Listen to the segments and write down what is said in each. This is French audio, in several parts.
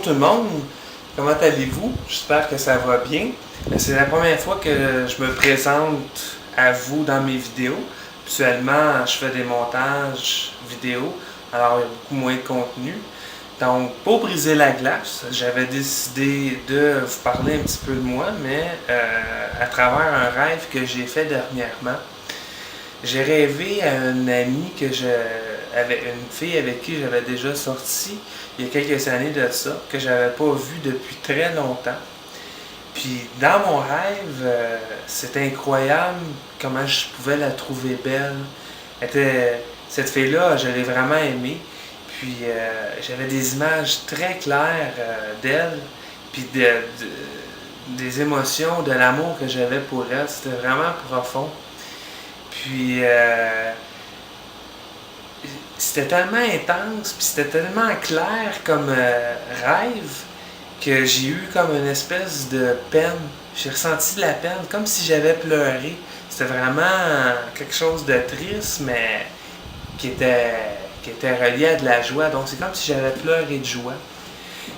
tout le monde, comment allez-vous? J'espère que ça va bien. C'est la première fois que je me présente à vous dans mes vidéos. Habituellement, je fais des montages vidéo, alors il y a beaucoup moins de contenu. Donc, pour briser la glace, j'avais décidé de vous parler un petit peu de moi, mais à travers un rêve que j'ai fait dernièrement. J'ai rêvé à une amie une fille avec qui j'avais déjà sorti il y a quelques années de ça, que j'avais pas vue depuis très longtemps. Puis dans mon rêve, c'était incroyable comment je pouvais la trouver belle. Cette fille-là, je l'ai vraiment aimée. Puis j'avais des images très claires d'elle, puis des émotions, de l'amour que j'avais pour elle. C'était vraiment profond. Puis c'était tellement intense, puis c'était tellement clair comme rêve que j'ai eu comme une espèce de peine. J'ai ressenti de la peine, comme si j'avais pleuré. C'était vraiment quelque chose de triste, mais qui était relié à de la joie. Donc c'est comme si j'avais pleuré de joie.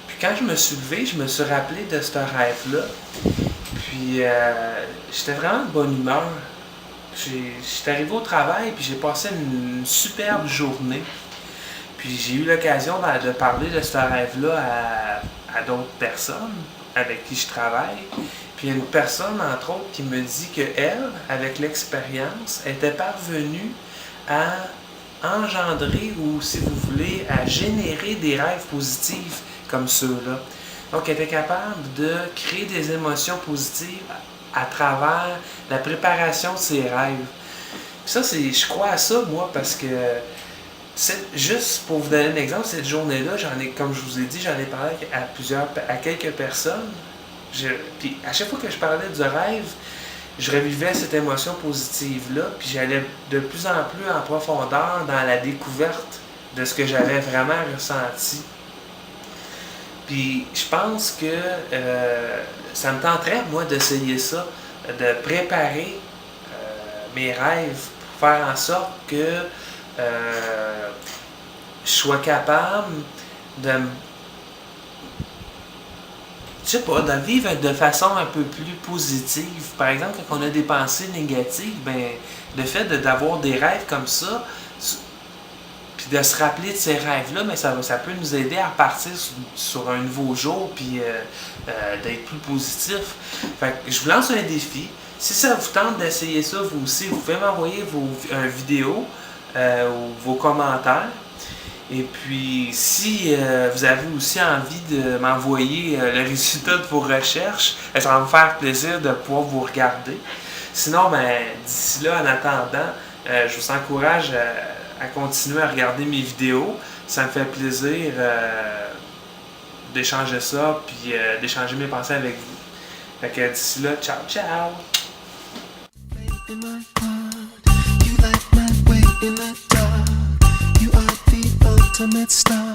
Puis quand je me suis levé, je me suis rappelé de ce rêve-là. Puis j'étais vraiment de bonne humeur. J'étais arrivé au travail, puis j'ai passé une superbe journée. Puis j'ai eu l'occasion de parler de ce rêve-là à d'autres personnes avec qui je travaille. Puis il y a une personne, entre autres, qui me dit qu'elle, avec l'expérience, était parvenue à engendrer, ou si vous voulez, à générer des rêves positifs comme ceux-là. Donc elle était capable de créer des émotions positives à travers la préparation de ses rêves. Puis ça, je crois à ça, moi, parce que juste pour vous donner un exemple, cette journée-là, comme je vous ai dit, j'en ai parlé à quelques personnes. Puis à chaque fois que je parlais du rêve, je revivais cette émotion positive-là, puis j'allais de plus en plus en profondeur dans la découverte de ce que j'avais vraiment ressenti. Puis je pense que ça me tenterait, moi, d'essayer ça, de préparer mes rêves pour faire en sorte que je sois capable de vivre de façon un peu plus positive. Par exemple, quand on a des pensées négatives, ben, le fait d'avoir des rêves comme ça, puis de se rappeler de ces rêves-là, mais ça peut nous aider à repartir sur un nouveau jour, puis d'être plus positif. Fait que je vous lance un défi. Si ça vous tente d'essayer ça, vous aussi, vous pouvez m'envoyer vos vidéos ou vos commentaires. Et puis, si vous avez aussi envie de m'envoyer le résultat de vos recherches, ça va me faire plaisir de pouvoir vous regarder. Sinon, ben, d'ici là, en attendant, je vous encourage à continuer à regarder mes vidéos. Ça me fait plaisir d'échanger ça, puis d'échanger mes pensées avec vous. Fait que d'ici là, ciao, ciao! Ultimate star.